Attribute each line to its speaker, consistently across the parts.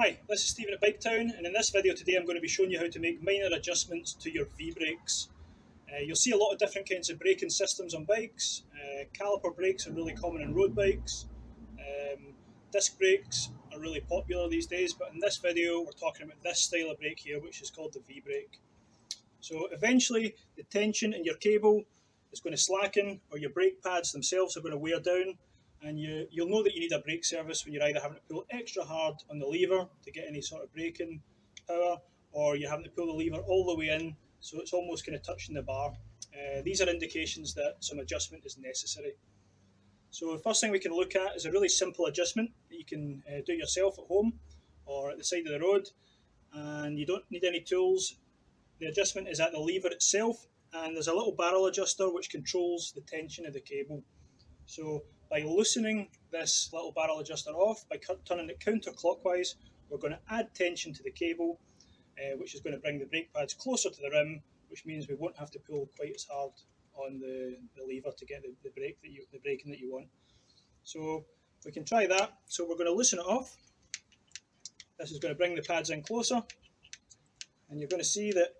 Speaker 1: Hi, this is Stephen at Biketown, and in this video today I'm going to be showing you how to make minor adjustments to your V-brakes. You'll see a lot of different kinds of braking systems on bikes. Caliper brakes are really common on road bikes. Disc brakes are really popular these days, but in this video we're talking about this style of brake here, which is called the V-brake. So eventually the tension in your cable is going to slacken, or your brake pads themselves are going to wear down, and you'll know that you need a brake service when you're either having to pull extra hard on the lever to get any sort of braking power, or you're having to pull the lever all the way in so it's almost kind of touching the bar. These are indications that some adjustment is necessary. So the first thing we can look at is a really simple adjustment that you can do yourself at home or at the side of the road, and you don't need any tools. The adjustment is at the lever itself, and there's a little barrel adjuster which controls the tension of the cable. So by loosening this little barrel adjuster off, by turning it counterclockwise, we're going to add tension to the cable, which is going to bring the brake pads closer to the rim, which means we won't have to pull quite as hard on the lever to get the braking that you want. So we can try that. So we're going to loosen it off. This is going to bring the pads in closer, and you're going to see that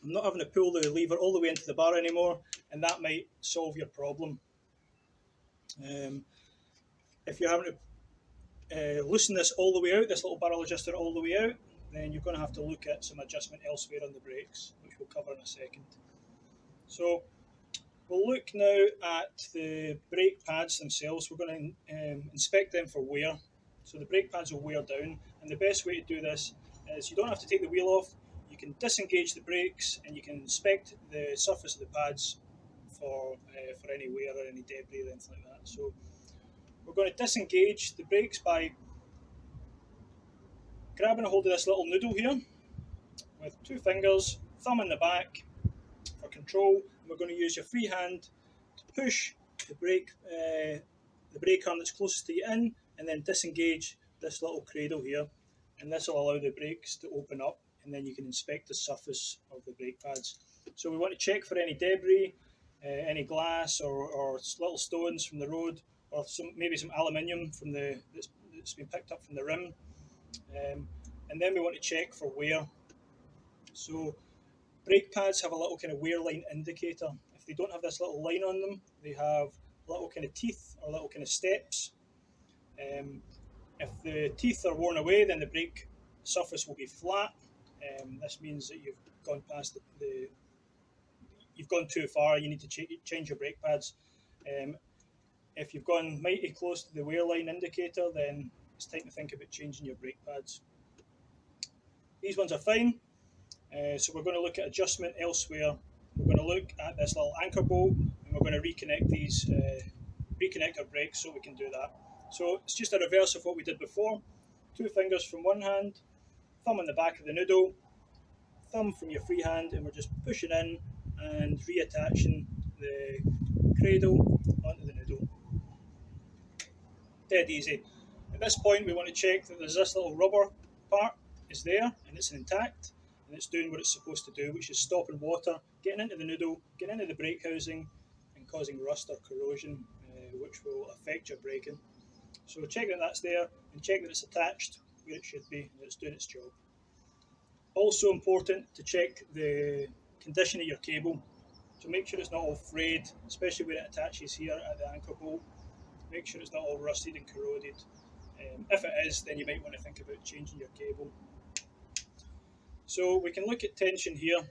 Speaker 1: I'm not having to pull the lever all the way into the bar anymore, and that might solve your problem. If you're having to loosen this all the way out, this little barrel adjuster all the way out, then you're going to have to look at some adjustment elsewhere on the brakes, which we'll cover in a second. So we'll look now at the brake pads themselves. We're going to inspect them for wear. So the brake pads will wear down, and the best way to do this is you don't have to take the wheel off. You can disengage the brakes and you can inspect the surface of the pads for any wear or any debris or anything like that. So we're going to disengage the brakes by grabbing a hold of this little noodle here with two fingers, thumb in the back for control, and we're going to use your free hand to push the brake arm that's closest to you in, and then disengage this little cradle here, and this will allow the brakes to open up, and then you can inspect the surface of the brake pads. So we want to check for any debris, any glass or little stones from the road, or maybe some aluminium from that's been picked up from the rim. And then we want to check for wear. So brake pads have a little kind of wear line indicator. If they don't have this little line on them, they have little kind of teeth or little kind of steps. If the teeth are worn away, then the brake surface will be flat. This means that you've gone past you've gone too far. You need to change your brake pads. If you've gone mighty close to the wear line indicator, then it's time to think about changing your brake pads. These ones are fine, so we're going to look at adjustment elsewhere. We're going to look at this little anchor bolt, and we're going to reconnect our brakes so we can do that. So it's just a reverse of what we did before. Two fingers from one hand, thumb on the back of the noodle, thumb from your free hand, and we're just pushing in and reattaching the cradle onto the noodle. Dead easy. At this point we want to check that there's this little rubber part is there and it's intact and it's doing what it's supposed to do, which is stopping water getting into the noodle, getting into the brake housing and causing rust or corrosion, which will affect your braking. So check that that's there and check that it's attached where it should be and it's doing its job. Also important to check the condition of your cable. So make sure it's not all frayed, especially where it attaches here at the anchor bolt. Make sure it's not all rusted and corroded. If it is, then you might want to think about changing your cable. So we can look at tension here.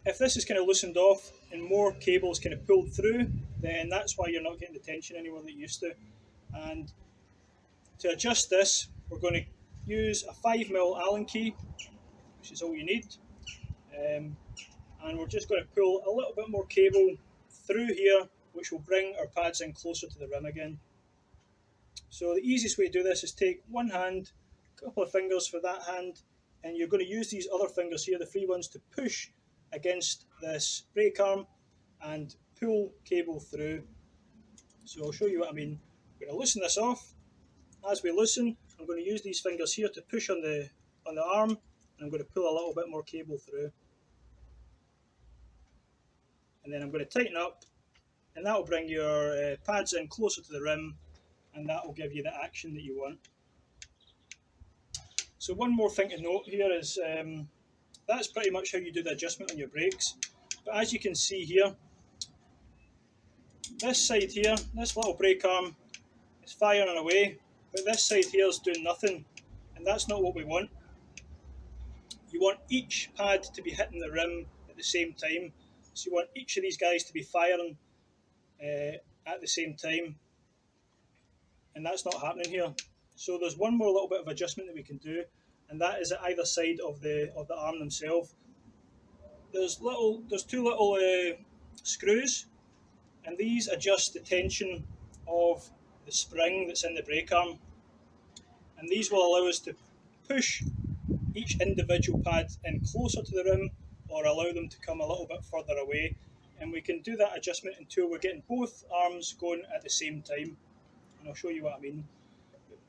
Speaker 1: If this is kind of loosened off and more cable is kind of pulled through, then that's why you're not getting the tension anywhere that you used to. And to adjust this, we're going to use a 5mm Allen key, which is all you need. And we're just going to pull a little bit more cable through here, which will bring our pads in closer to the rim again. So the easiest way to do this is take one hand, a couple of fingers for that hand, and you're going to use these other fingers here, the free ones, to push against this brake arm and pull cable through. So I'll show you what I mean. I'm going to loosen this off. As we loosen, I'm going to use these fingers here to push on the arm, and I'm going to pull a little bit more cable through. And then I'm going to tighten up, and that will bring your pads in closer to the rim, and that will give you the action that you want. So one more thing to note here is that's pretty much how you do the adjustment on your brakes. But as you can see here, this side here, this little brake arm is firing away, but this side here is doing nothing, and that's not what we want. You want each pad to be hitting the rim at the same time, so you want each of these guys to be firing at the same time, and that's not happening here. So there's one more little bit of adjustment that we can do, and that is at either side of the arm themselves. There's two little screws, and these adjust the tension of the spring that's in the brake arm, and these will allow us to push each individual pad in closer to the rim or allow them to come a little bit further away, and we can do that adjustment until we're getting both arms going at the same time, and I'll show you what I mean.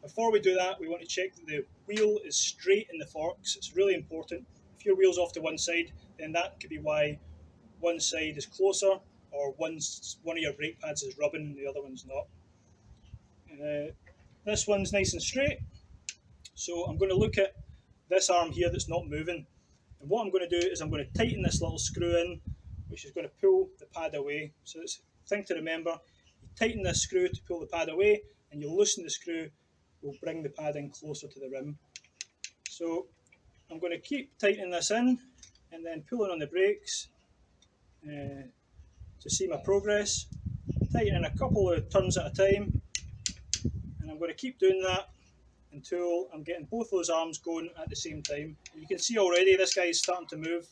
Speaker 1: Before we do that, we want to check that the wheel is straight in the forks. It's really important. If your wheel's off to one side, then that could be why one side is closer, or one of your brake pads is rubbing and the other one's not. This one's nice and straight, so I'm going to look at this arm here that's not moving, and what I'm going to do is I'm going to tighten this little screw in, which is going to pull the pad away. So it's a thing to remember: you tighten this screw to pull the pad away, and you loosen the screw, will bring the pad in closer to the rim. So I'm going to keep tightening this in and then pulling on the brakes to see my progress, tightening a couple of turns at a time, and I'm going to keep doing that until I'm getting both those arms going at the same time. You can see already this guy is starting to move.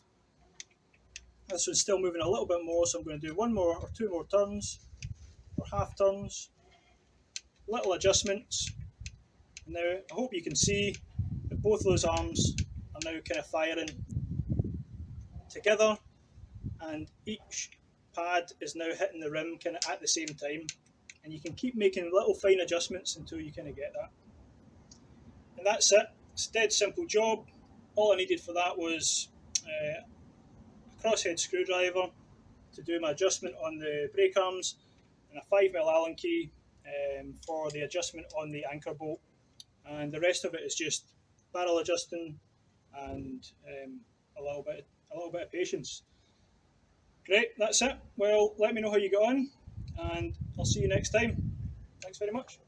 Speaker 1: This one's still moving a little bit more, so I'm going to do one more or two more turns, or half turns, little adjustments. And now I hope you can see that both those arms are now kind of firing together, and each pad is now hitting the rim kind of at the same time, and you can keep making little fine adjustments until you kind of get that. And that's it. It's a dead simple job. All I needed for that was a crosshead screwdriver to do my adjustment on the brake arms, and a 5mm Allen key for the adjustment on the anchor bolt, and the rest of it is just barrel adjusting and a little bit of patience. Great, that's it. Well, let me know how you get on, and I'll see you next time. Thanks very much.